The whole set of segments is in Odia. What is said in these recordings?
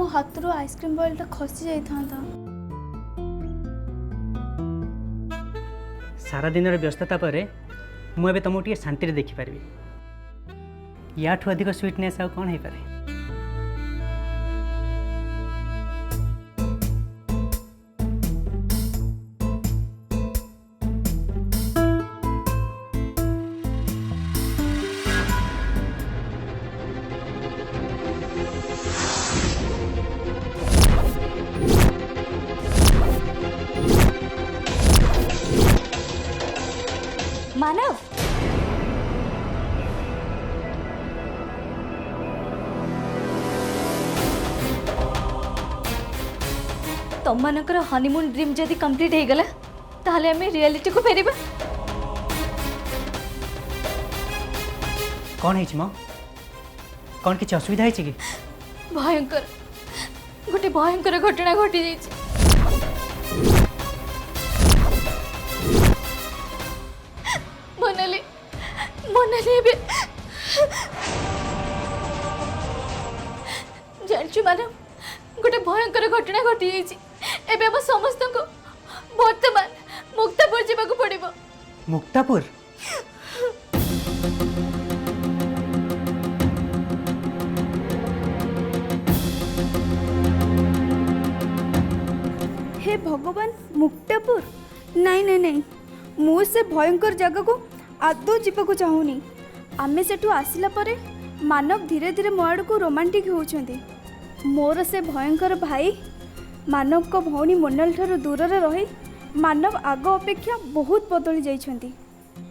हाथ रो आइसक्रीम बॉयलटा खसी जाइथा सारा दिन व्यस्तता पर मुझे तुमको टे शांति देखिपारि या अधिक स्वीटनेस आ कौन हो पारे। मानव तुम मानकर हनीमून ड्रीम जदि कंप्लीट हो गला ताहले हमें रियलिटी को फेरिबा। कौन है मो कौन किसी असुविधा है कि भयंकर गोटे भयंकर घटना घटी जाइए। मोनाली मोनाली बे जानछु मानव गोटे भयंकर घटना घटी जाइए। एबे हम समस्त को वर्तमान मुक्तापुर जावाक पड़िबो। मुक्तापुर हे भगवान मुक्तापुर नहीं नहीं नहीं मु से भयंकर जगह को आदौ जीवाक चाहूनी। आमे सेठू आसिला परे मानव धीरे धीरे मो आड़ को रोमांटिक होउछंती। मोर से भयंकर भाई मानव को भौणी मोनाल ठारू दूर रही मानव आग अपेक्षा बहुत बदली जाइछंती।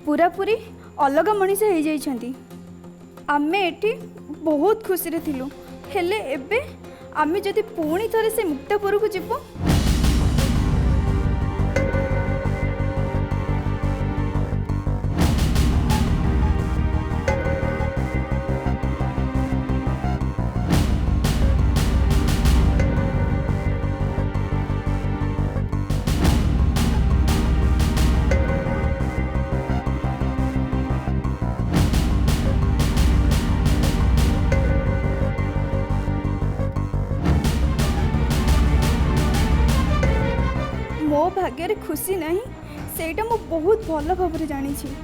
पूरा पूरी अलग मनीष हो जाइछंती। आमे एठी बहुत खुशी रे थिलु हेले एबे आमे जदि पुणी थरे से मुक्तापुर को जीवो मो भाग्य खुशी नहीं सेटा मु बहुत भल भाव जानी छी।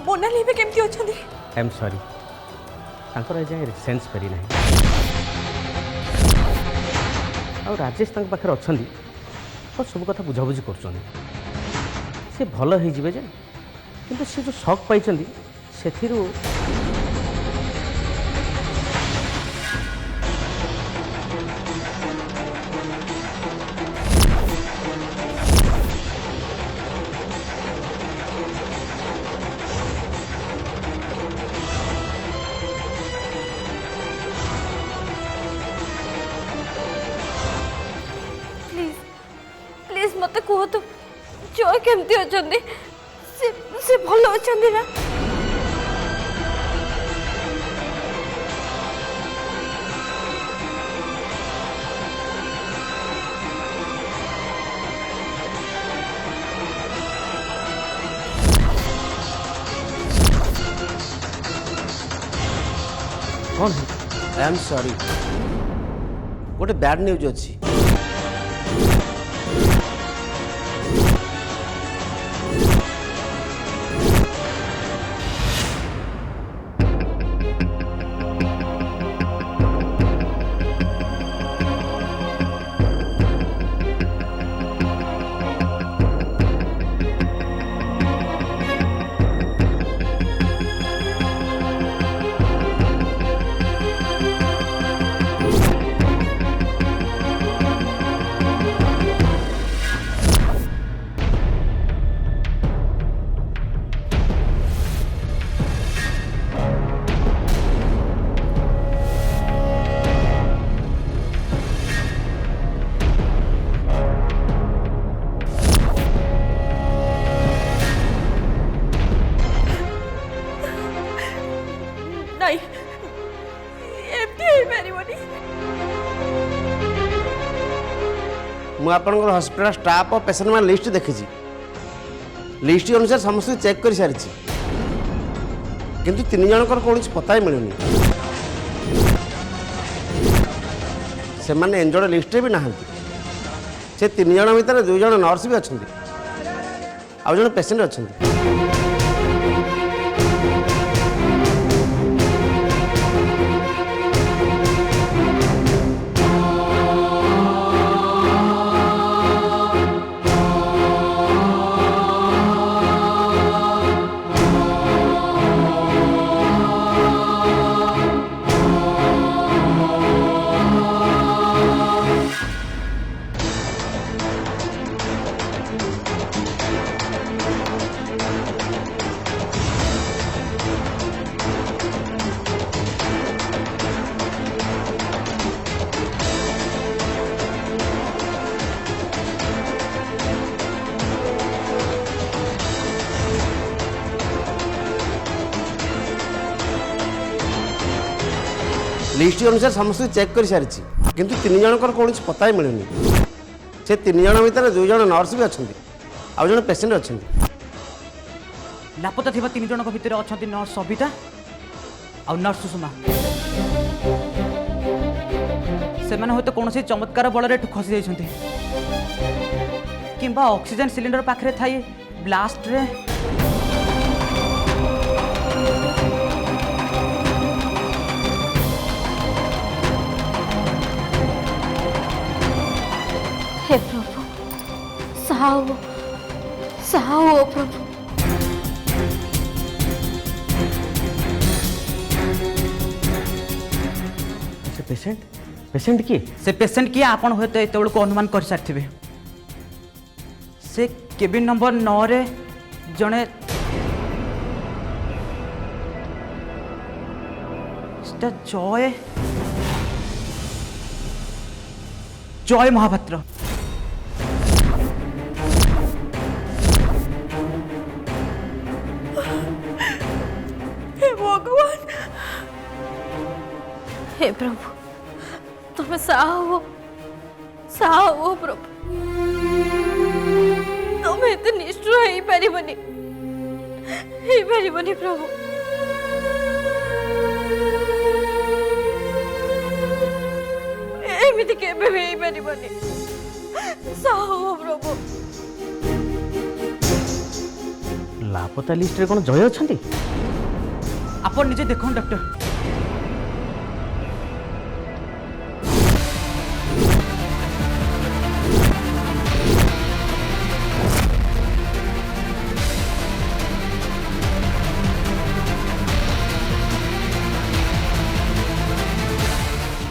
मोनाली बे केमती अछंदी? आई एम सॉरी तांकर जाए सेंस फेरी ना आ राजेश तांक पाखे अच्छा तो सब कथा बुझाबुझी कर से भल हो जे कि से जो शक पाई से मत कह तो जय केमती अछंदी से भल अछंदी ना? कौन आई एम सॉरी गोटे बैड न्यूज अच्छी। ମୁଁ ଆପଣଙ୍କର ହସ୍ପିଟାଲ ଷ୍ଟାଫ୍ ଓ ପେସେଣ୍ଟ ମାନ ଲିଷ୍ଟ ଦେଖିଛି। ଲିଷ୍ଟ ଅନୁସାରେ ସମସ୍ତଙ୍କୁ ଚେକ୍ କରିସାରିଛି, କିନ୍ତୁ 3 ଜଣଙ୍କର କୌଣସି ପତା ହିଁ ମିଳୁନି। ସେମାନେ ଏନ୍ଜର୍ଡ ଲିଷ୍ଟରେ ବି ନାହାନ୍ତି। ସେ 3 ଜଣ ଭିତରେ 2 ଜଣ ନର୍ସ ବି ଅଛନ୍ତି, ଆଉ ଜଣେ ପେସେଣ୍ଟ ଅଛନ୍ତି। लिस्ट अनुसार समस्त चेक कर सारी किंतु 3 जनकर कौन पता ही मिलूनी। से 3 जन भितर 2 जन नर्स भी अच्छा आउ जन पेसेंट अच्छा। लापता थिबा 3 जनक भितर अछंती नर्स सबिता आ नर्स सुषमा। सेमाने होते कौन चमत्कार बल रे खसी जाइछंती किंबा ऑक्सीजन सिलिंडर पाखरे थाई ब्लास्ट रे हे प्रभु साहु साहु ओ प्रभु। से पेशेंट पेशेंट किए से पेशेंट किए आपण होते एतबेल को अनुमान कर सारथिबे। से केबिन नंबर 9 रे जणे स्टा जय जय महापात्र। हे भगवान, हे प्रभु तुम साहु हो प्रभु। तुम एत निष्ठुर हो पारिबनी प्रभु। एमिति केबे भी हो पारिबनी। साहु हो प्रभु। लापता लिस्ट रे कोन जय अछंती? आपण निजे देखो डॉक्टर।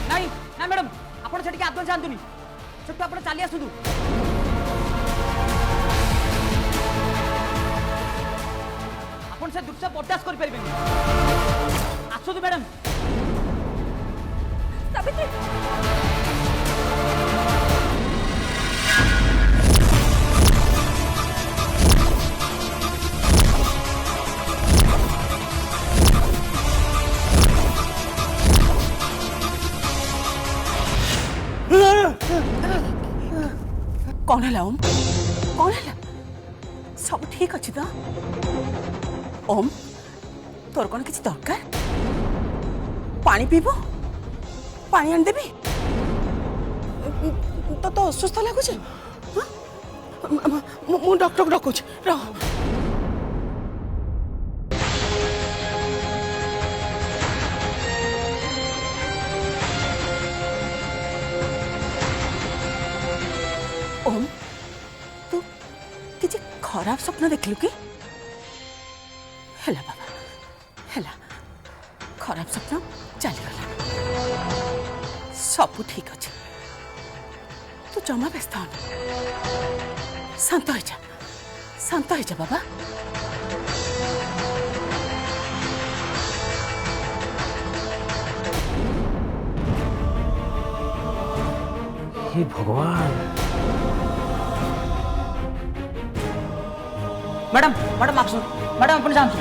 नहीं ना मैडम आपण छटी के आदो जानतुनी छटू आपण चाली आसुदु। आपण से दृश्य पटास कर परिबेनी आसुदु मैडम। सावित्री कौन है ओम? कौन है? सब ठीक अच्छी तो ओम तोर कौन किसी दरकार? पानी पीब? पानी आन देबी? तो असुस्थ लगुच। मु डॉक्टर को डकुच रह। ओम तू किसी खराब स्वप्न देखलु कि? हेला बाबा हेला खराब स्वप्न चली गला सब ठीक अच्छे। तू जमा व्यस्त हो शांत हो जा बाबा। हे भगवान। मैडम मैडम आप मैडम अपन जानते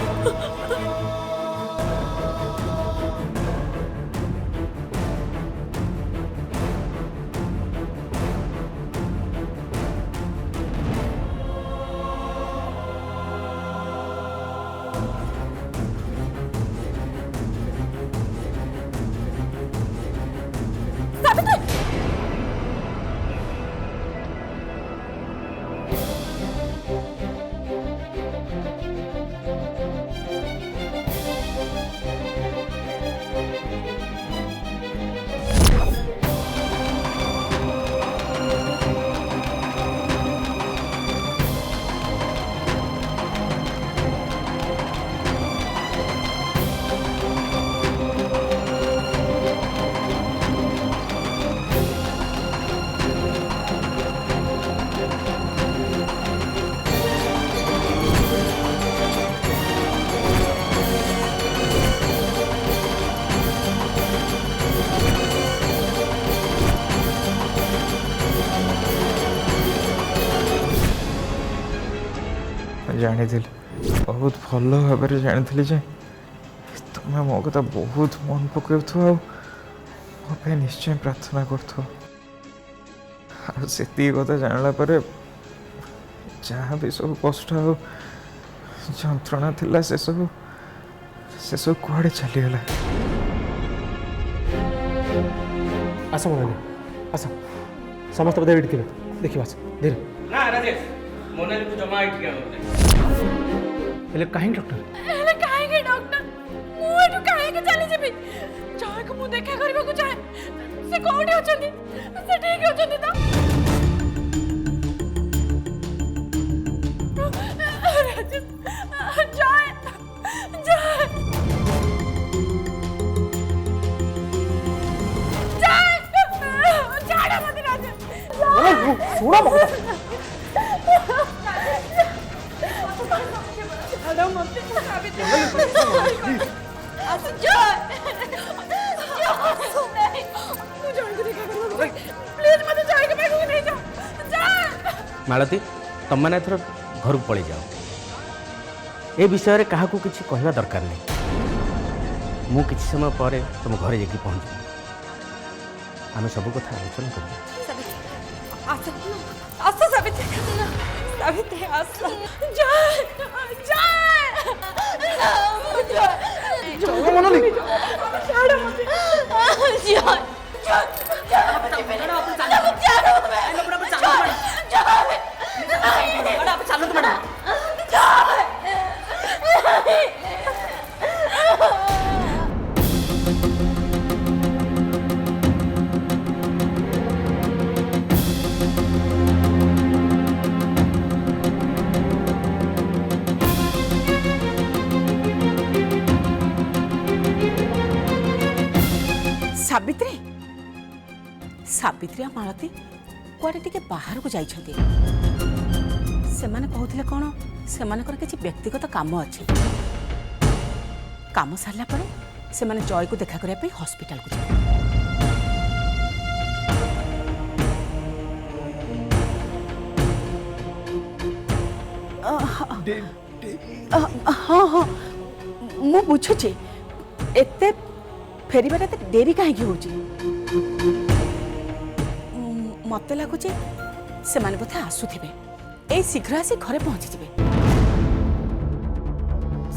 ଜାଣିଥିଲି ବହୁତ ଭଲ ଭାବରେ ଜାଣିଥିଲି ଯେ ତୁମେ ମୋ କଥା ବହୁତ ମନେ ପକାଉଥିବ ଆଉ ମୋ ପାଇଁ ନିଶ୍ଚୟ ପ୍ରାର୍ଥନା କରୁଥିବ। ଆଉ ସେତିକି କଥା ଜାଣିଲା ପରେ ଯାହା ବି ସବୁ କଷ୍ଟ ଆଉ ଯନ୍ତ୍ରଣା ଥିଲା ସେସବୁ କୁଆଡ଼େ ଚାଲିଗଲା। ଆସ ମୋନାଲି ଆସ, ସମସ୍ତେ ବୋଧେ ଏଇଠି ଥିବେ, ଦେଖିବା ଆସ ଧୀରେ। ନା ରାଜେଶ, ମୋନାଲିକୁ ଜମା ଏଠିକି ଆଣୁନି। ହେଲେ କାହିଁକି ଡକ୍ଟର? ହେଲେ କାହିଁକି ଡକ୍ଟର? ମୁଁ ଏଠୁ କାହିଁକି ଚାଲିଯିବି? ଜୟକୁ ମୁଁ ଦେଖା କରିବାକୁ ଚାହେଁ। ସେ କୋଉଠି ଅଛନ୍ତି? ସେ ଠିକ ଅଛନ୍ତି ତ? ରାଜେଶ, ଜୟ ଛାଡ଼ ମତେ ରାଜେଶ। ଶୁଣ ମୋ କଥା। ମାଳତୀ, ତମମାନେ ଏଥର ଘରକୁ ପଳେଇ ଯାଅ। ଏ ବିଷୟରେ କାହାକୁ କିଛି କହିବା ଦରକାର ନାହିଁ। ମୁଁ କିଛି ସମୟ ପରେ ତୁମ ଘରେ ଯାଇକି ପହଞ୍ଚିବି। ଆମେ ସବୁ କଥା ଆଲୋଚନା କରିବା। ଆସ ସାବିତ୍ରୀ, ସାବିତ୍ରୀ ଆସ। ସାବିତ୍ରୀ ସାବିତ୍ରୀ ଆଉ ମାଳତୀ କୁଆଡ଼େ ଟିକେ ବାହାରକୁ ଯାଇଛନ୍ତି। ସେମାନେ କହୁଥିଲେ କ'ଣ ସେମାନଙ୍କର କିଛି ବ୍ୟକ୍ତିଗତ କାମ ଅଛି। କାମ ସାରିଲା ପରେ ସେମାନେ ଜୟକୁ ଦେଖା କରିବା ପାଇଁ ହସ୍ପିଟାଲକୁ ଯିବେ। ହଁ ହଁ ମୁଁ ବୁଝୁଛି, ଏତେ ଫେରିବାରେ ଏତେ ଡେରି କାହିଁକି ହେଉଛି? ମତେ ଲାଗୁଛି ସେମାନେ ବୋଧେ ଆସୁଥିବେ, ଏଇ ଶୀଘ୍ର ଆସି ଘରେ ପହଞ୍ଚିଯିବେ।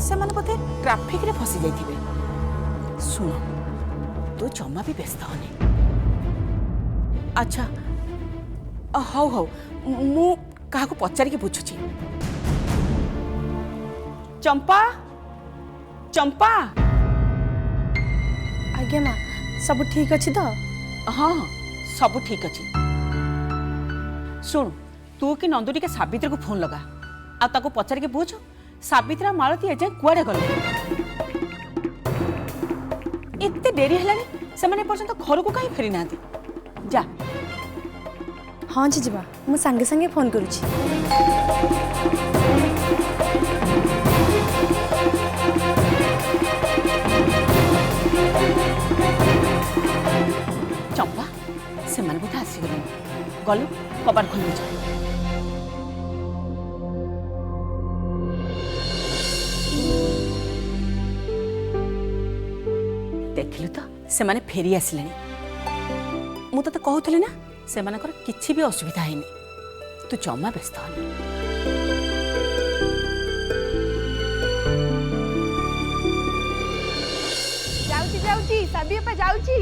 ସେମାନେ ବୋଧେ ଟ୍ରାଫିକରେ ଫସି ଯାଇଥିବେ। ଶୁଣ, ତୁ ଜମା ବି ବ୍ୟସ୍ତ ହନି। ଆଚ୍ଛା ହଉ ହଉ, ମୁଁ କାହାକୁ ପଚାରିକି ବୁଝୁଛି। ଚମ୍ପା, ଚମ୍ପା। ଆଜ୍ଞା ମା, ସବୁ ଠିକ୍ ଅଛି ତ? ହଁ ସବୁ ଠିକ୍ ଅଛି। ଶୁଣୁ, ତୁ କି ନନ୍ଦୁ ଟିକେ ସାବିତ୍ରୀକୁ ଫୋନ୍ ଲଗା, ଆଉ ତାକୁ ପଚାରିକି ବୁଝ ସାବିତ୍ରୀ ମାଳତୀ ଏଯାଏଁ କୁଆଡ଼େ ଗଲେ। ଏତେ ଡେରି ହେଲାଣି, ସେମାନେ ଏପର୍ଯ୍ୟନ୍ତ ଘରକୁ କାହିଁ ଫେରି ନାହାନ୍ତି। ଯା। ହଁ ଯିବା, ମୁଁ ସାଙ୍ଗେ ସାଙ୍ଗେ ଫୋନ୍ କରୁଛି। ଚମ୍ପା, ସେମାନେ ବୋଧେ ଆସିଗଲେଣି। ଗଲୁ, କବାଟ ଖୋଲି ଯା। ଦେଖିଲୁ ତ, ସେମାନେ ଫେରି ଆସିଲେଣି। ମୁଁ ତତେ କହୁଥିଲି ନା, ସେମାନଙ୍କର କିଛି ବି ଅସୁବିଧା ହେଇନି। ତୁ ଜମା ବ୍ୟସ୍ତ ହନି। ଯାଉଛି ଯାଉଛି, ସାବି ବାପା ଯାଉଛି।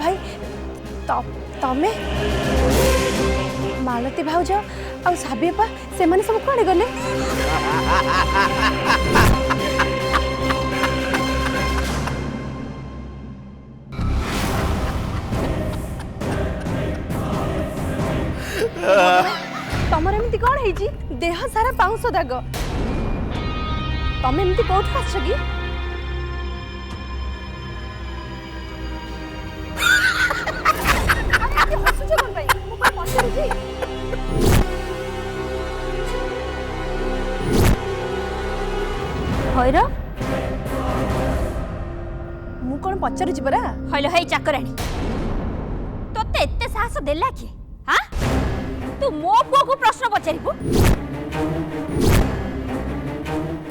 ଭାଇ, ତମେ ମାଳତୀ ଭାଉଜ ଆଉ ସାବି ବାପା ସେମାନେ ସବୁ କୁଆଡ଼େ ଗଲେ? ତମର ଏମିତି କ'ଣ ହେଇଛି? ଦେହ ସାରା ପାଉଁଶ ଦାଗ। ତମେ ଏମିତି କୋଉଠୁ ଆସିଛ କି? ହସୁଛ କଣ ପାଇଁ? ମୁଁ କଣ ପଚାରୁଛି? ଭୈରବ, ମୁଁ କଣ ପଚାରୁଛି ପରା? ହଇଲ ହେଇ ଚାକରାଣୀ, ତୋତେ ଏତେ ସାହସ ଦେଲା କିଏ? ହାଁ, ତୁ ମୋ ପୁଅକୁ ପ୍ରଶ୍ନ ପଚାରିବୁ?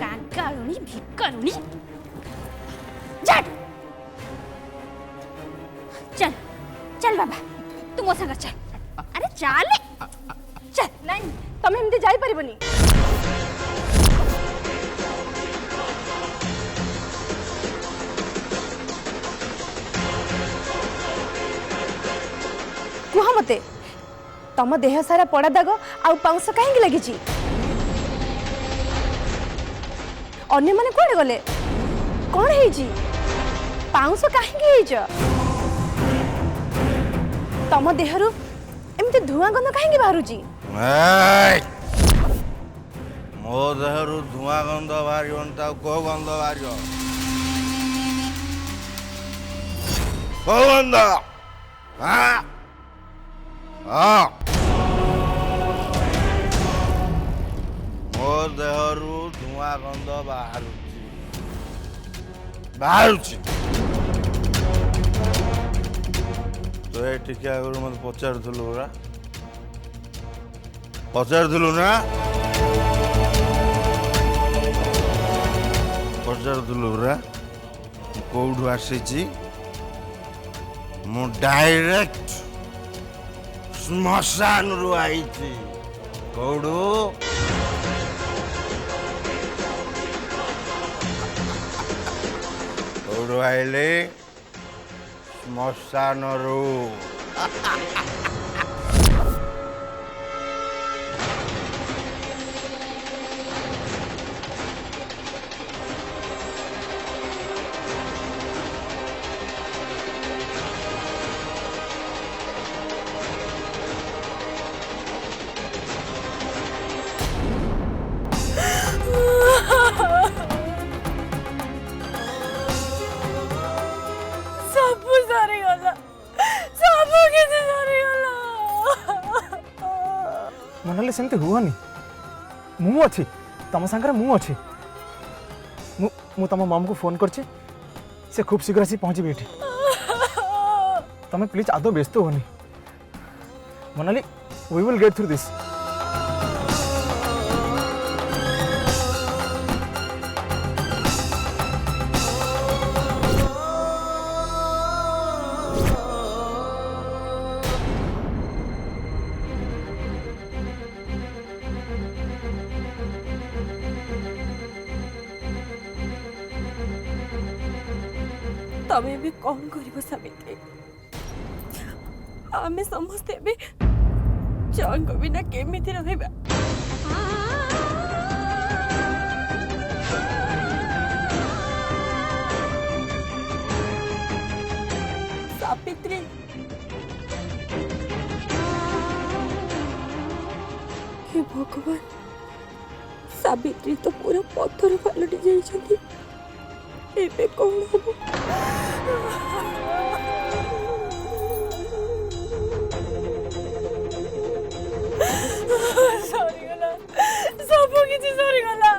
କାଙ୍ଗାଳୁଣି ଭିକାରୁଣି, ଚାଲ ଚାଲ ଚାଲ ବାବା, ତୁ ମୋ ସାଙ୍ଗରେ ଚାଲ। ଆରେ ଚାଲ ଚାଲ। ନାଇଁ, ତମେ ଏମିତି ଯାଇପାରିବନି। କୁହ ମତେ, ତମ ଦେହ ସାରା ପଡା ଦାଗ ଆଉ ପାଉଁଶ କାହିଁକି ଲାଗିଛି? ଅନ୍ୟମାନେ କୁଆଡେ ଗଲେ? କଣ ହେଇଛି? ପାଉଁଶ କାହିଁକି ହେଇଛ? ତମ ଦେହରୁ ଏମିତି ଧୂଆଁ ଗନ୍ଧ କାହିଁକି ବାହାରୁଛି? ମୋ ଦେହରୁ ଧୂଆଁ ଗନ୍ଧ ବାହାରିବନି ତ ଆଉ କୋଉ ଗନ୍ଧ ବାହାରିବ? କୋଉ ଗନ୍ଧ? ମୋ ଦେହରୁ ଧୂଆଁ ଗନ୍ଧ ବାହାରୁଛି। ତୁ ଏ ଟିକେ ଆଗରୁ ମତେ ପଚାରୁଥିଲୁ ନା? ପଚାରୁଥିଲୁ ପରା ମୁଁ କୋଉଠୁ ଆସିଛି? ମୁଁ ଡାଇରେକ୍ଟ ଶ୍ମଶାନରୁ ଆଇଛି। କୋଉଠୁ? କୋଉଠୁ ଆଇଲି? ଶ୍ମଶାନରୁ। ସବୁ ସରିଗଲା, ସବୁ କିଛି ସରିଗଲା। ମୋନାଲି ସେମିତି ହୁଅନି, ମୁଁ ଅଛି ତମ ସାଙ୍ଗରେ, ମୁଁ ଅଛି। ମୁଁ ତମ ମମ୍କୁ ଫୋନ୍ କରିଛି, ସେ ଖୁବ୍ ଶୀଘ୍ର ଆସି ପହଞ୍ଚିବେ ଏଠି। ତମେ ପ୍ଲିଜ୍ ଆଦୌ ବ୍ୟସ୍ତ ହୁଅନି Monali, we will get through this. तमे भी कौन करिबो सावित्री? आमे समस्ते भी चांग बिना केमिति रहबा? सावित्री, हे भगवान, सावित्री तो पूरा पत्थर पलटि जाइछथि। एबे कौन हबो? सरीगला, सब किछि सरीगला।